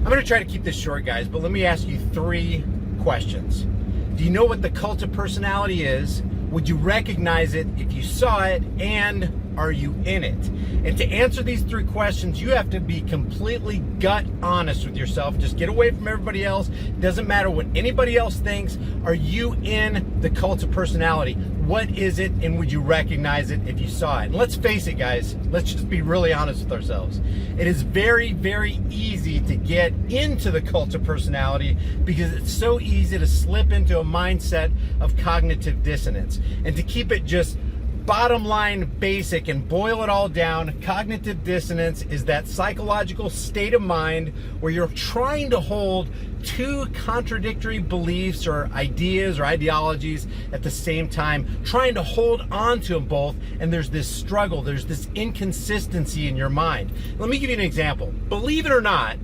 I'm going to try to keep this short, guys, but let me ask you 3 questions. Do you know what the cult of personality is? Would you recognize it if you saw it? And are you in it? And to answer these 3 questions, you have to be completely gut honest with yourself. Just get away from everybody else. Doesn't matter what anybody else thinks. Are you in the cult of personality? What is it, and would you recognize it if you saw it? And let's face it, guys. Let's just be really honest with ourselves. It is very, very easy to get into the cult of personality because it's so easy to slip into a mindset of cognitive dissonance. And to keep it just bottom line basic and boil it all down, cognitive dissonance is that psychological state of mind where you're trying to hold 2 contradictory beliefs or ideas or ideologies at the same time, trying to hold on to them both, and there's this struggle, there's this inconsistency in your mind. Let me give you an example. Believe it or not,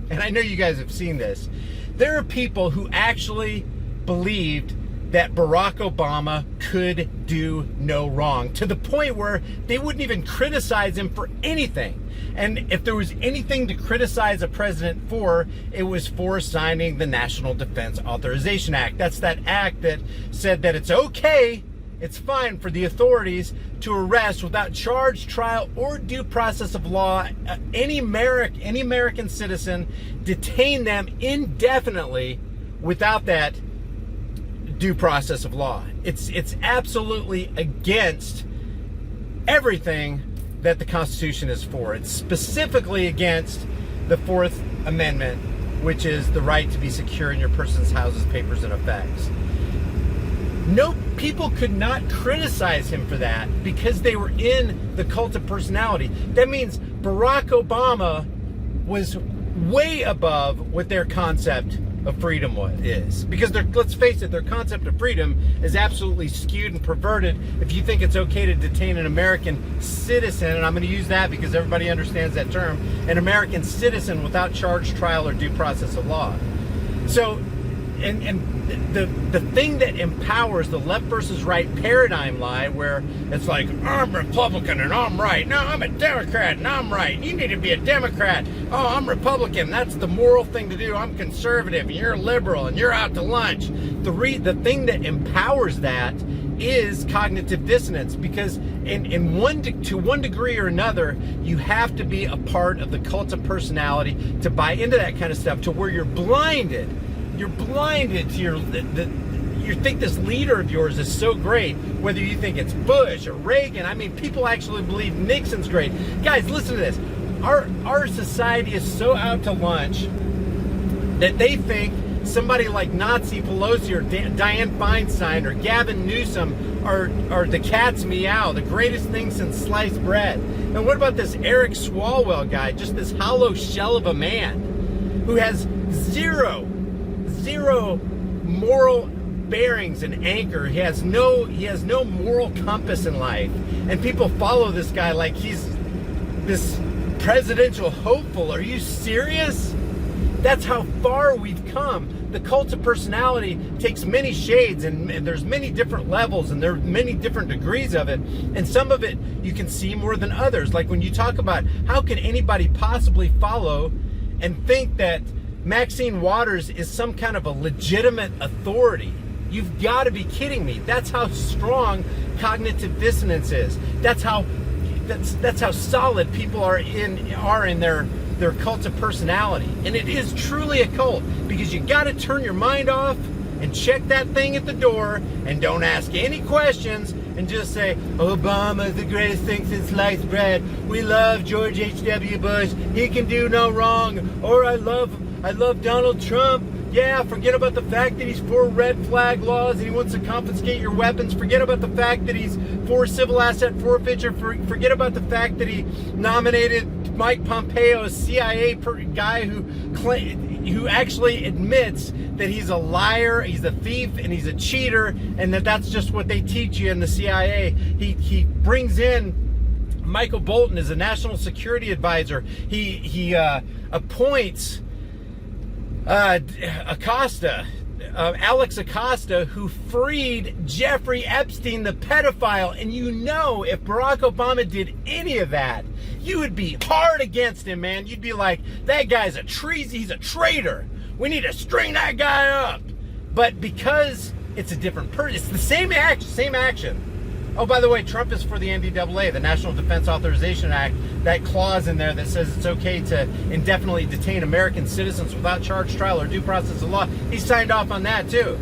and I know you guys have seen this, there are people who actually believed that Barack Obama could do no wrong, to the point where they wouldn't even criticize him for anything. And if there was anything to criticize a president for, it was for signing the National Defense Authorization Act. That's that act that said that it's okay, it's fine for the authorities to arrest without charge, trial, or due process of law any American citizen, detain them indefinitely without that due process of law. It's absolutely against everything that the Constitution is for. It's specifically against the 4th Amendment, which is the right to be secure in your person's houses, papers, and effects. No, people could not criticize him for that because they were in the cult of personality. That means Barack Obama was way above what their concept of freedom is, because let's face it, their concept of freedom is absolutely skewed and perverted if you think it's okay to detain an American citizen, and I'm going to use that because everybody understands that term, an American citizen without charge, trial, or due process of law. So and the thing that empowers the left versus right paradigm lie, where it's like, I'm Republican and I'm right. No, I'm a Democrat and I'm right. You need to be a Democrat. Oh, I'm Republican. That's the moral thing to do. I'm conservative and you're liberal and you're out to lunch. The thing that empowers that is cognitive dissonance, because to one degree or another, you have to be a part of the cult of personality to buy into that kind of stuff, to where you're blinded. You're blinded to you think this leader of yours is so great, whether you think it's Bush or Reagan. I mean, people actually believe Nixon's great. Guys, listen to this. Our society is so out to lunch that they think somebody like Nazi Pelosi or Dianne Feinstein or Gavin Newsom are the cat's meow, the greatest thing since sliced bread. And what about this Eric Swalwell guy, just this hollow shell of a man who has zero moral bearings and anchor. He has no moral compass in life, and people follow this guy like he's this presidential hopeful. Are you serious? That's how far we've come. The cult of personality takes many shades, and there's many different levels, and there are many different degrees of it, and some of it you can see more than others. Like when you talk about how can anybody possibly follow and think that Maxine Waters is some kind of a legitimate authority. You've got to be kidding me. That's how strong cognitive dissonance is. That's how solid people are in their cult of personality. And it is truly a cult, because you got to turn your mind off and check that thing at the door and don't ask any questions and just say, Obama's the greatest thing since sliced bread. We love George H.W. Bush. He can do no wrong. Or I love Donald Trump. Yeah, forget about the fact that he's for red flag laws and he wants to confiscate your weapons. Forget about the fact that he's for civil asset forfeiture. Forget about the fact that he nominated Mike Pompeo, a CIA guy who actually admits that he's a liar, he's a thief, and he's a cheater, and that's just what they teach you in the CIA. He brings in Michael Bolton as a national security advisor. He appoints Acosta, Alex Acosta, who freed Jeffrey Epstein, the pedophile. And you know, if Barack Obama did any of that, you would be hard against him, man. You'd be like, that guy's he's a traitor. We need to string that guy up. But because it's a different person, it's the same action. Oh, by the way, Trump is for the NDAA, the National Defense Authorization Act, that clause in there that says it's okay to indefinitely detain American citizens without charge, trial, or due process of law. He signed off on that too.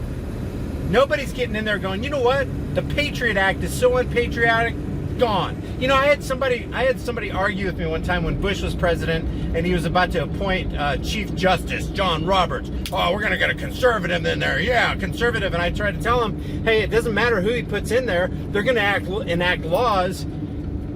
Nobody's getting in there going, you know what? The Patriot Act is so unpatriotic. Gone. You know, I had somebody argue with me one time when Bush was president and he was about to appoint Chief Justice John Roberts. Oh, we're gonna get a conservative in there. Yeah, conservative. And I tried to tell him, hey, it doesn't matter who he puts in there. They're gonna enact laws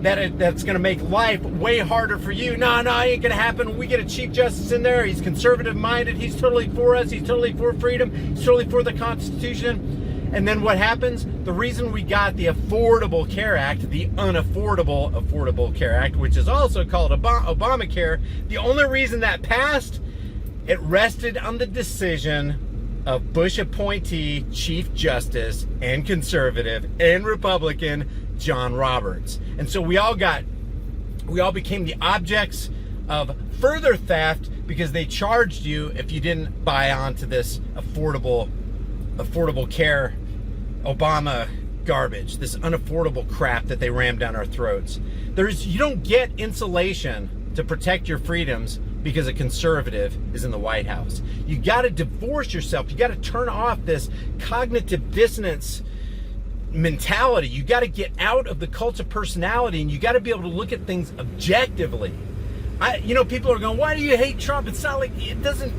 that's gonna make life way harder for you. No, it ain't gonna happen. We get a Chief Justice in there. He's conservative minded. He's totally for us. He's totally for freedom. He's totally for the Constitution. And then what happens? The reason we got the Affordable Care Act, the unaffordable Affordable Care Act, which is also called Obamacare, the only reason that passed, it rested on the decision of Bush appointee, Chief Justice, and conservative and Republican John Roberts. And so we all became the objects of further theft because they charged you if you didn't buy onto this affordable care Obama garbage, this unaffordable crap that they rammed down our throats. You don't get insulation to protect your freedoms because a conservative is in the White House. You got to divorce yourself. You got to turn off this cognitive dissonance mentality. You got to get out of the cult of personality, and you got to be able to look at things objectively. People are going, why do you hate Trump? It's not like it doesn't.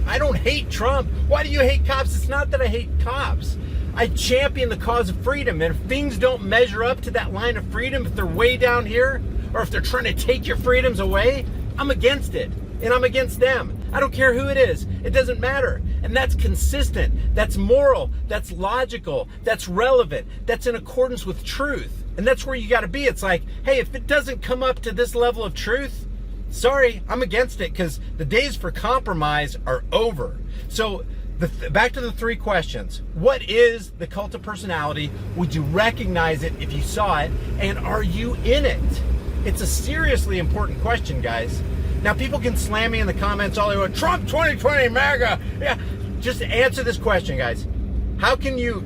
I don't hate Trump. Why do you hate cops? It's not that I hate cops. I champion the cause of freedom. And if things don't measure up to that line of freedom, if they're way down here, or if they're trying to take your freedoms away, I'm against it. And I'm against them. I don't care who it is. It doesn't matter. And that's consistent. That's moral. That's logical. That's relevant. That's in accordance with truth. And that's where you got to be. It's like, hey, if it doesn't come up to this level of truth, sorry, I'm against it, because the days for compromise are over. So back to the three questions. What is the cult of personality? Would you recognize it if you saw it? And are you in it? It's a seriously important question, guys. Now, people can slam me in the comments all they want. Trump 2020, MAGA. Yeah, just answer this question, guys. How can you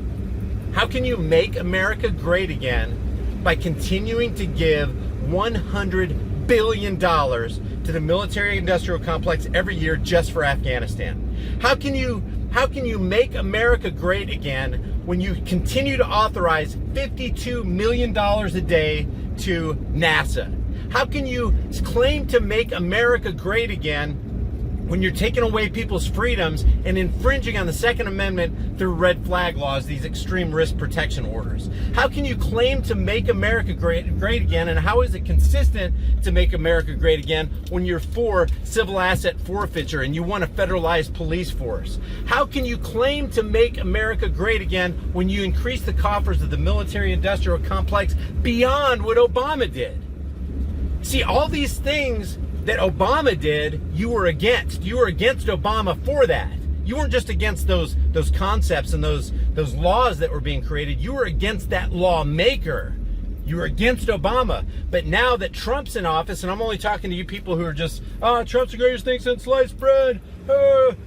make America great again by continuing to give $100 billion to the military-industrial complex every year just for Afghanistan? How can you make America great again when you continue to authorize $52 million a day to NASA? How can you claim to make America great again when you're taking away people's freedoms and infringing on the Second Amendment through red flag laws, these extreme risk protection orders? How can you claim to make America great again, and how is it consistent to make America great again when you're for civil asset forfeiture and you want a federalized police force? How can you claim to make America great again when you increase the coffers of the military-industrial complex beyond what Obama did? See, all these things that Obama did, you were against. You were against Obama for that. You weren't just against those concepts and those laws that were being created. You were against that lawmaker. You were against Obama. But now that Trump's in office, and I'm only talking to you people who are just, Trump's the greatest thing since sliced bread.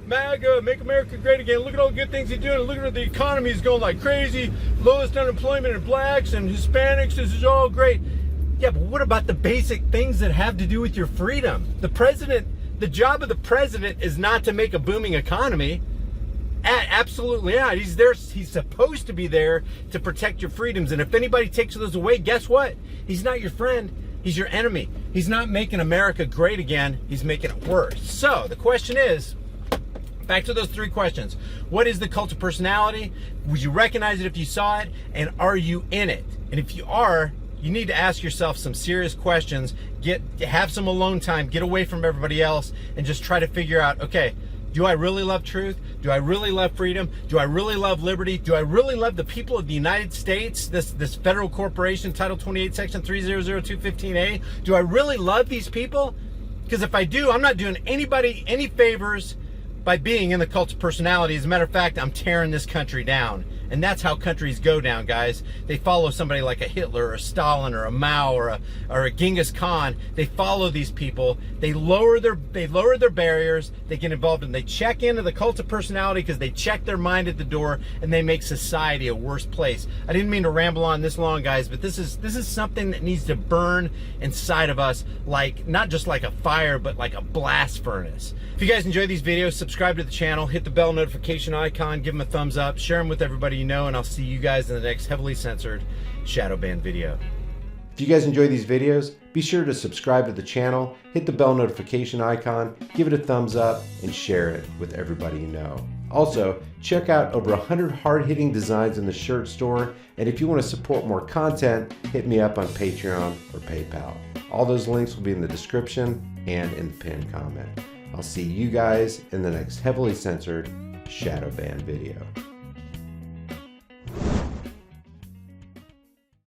MAGA, make America great again. Look at all the good things he's doing. Look at the economy is going like crazy. Lowest unemployment in blacks and Hispanics. This is all great. Yeah, but what about the basic things that have to do with your freedom? The job of the president is not to make a booming economy. Absolutely not. He's there. He's supposed to be there to protect your freedoms. And if anybody takes those away, guess what? He's not your friend. He's your enemy. He's not making America great again. He's making it worse. So the question is, back to those three questions. What is the cult of personality? Would you recognize it if you saw it? And are you in it? And if you are, you need to ask yourself some serious questions. Have some alone time, get away from everybody else, and just try to figure out, okay, do I really love truth? Do I really love freedom? Do I really love liberty? Do I really love the people of the United States, this federal corporation, Title 28, Section 300215A? Do I really love these people? Because if I do, I'm not doing anybody any favors by being in the cult of personality. As a matter of fact, I'm tearing this country down. And that's how countries go down, guys. They follow somebody like a Hitler or a Stalin or a Mao or a Genghis Khan. They follow these people. They lower their barriers. They get involved and they check into the cult of personality because they check their mind at the door, and they make society a worse place. I didn't mean to ramble on this long, guys, but this is something that needs to burn inside of us, like not just like a fire, but like a blast furnace. If you guys enjoy these videos, subscribe to the channel, hit the bell notification icon, give them a thumbs up, share them with everybody you know, and I'll see you guys in the next heavily censored shadow ban video. If you guys enjoy these videos, be sure to subscribe to the channel, hit the bell notification icon, give it a thumbs up, and share it with everybody you know. Also, check out over 100 hard-hitting designs in the shirt store, and if you want to support more content, hit me up on Patreon or PayPal. All those links will be in the description and in the pinned comment. I'll see you guys in the next heavily censored shadow ban video.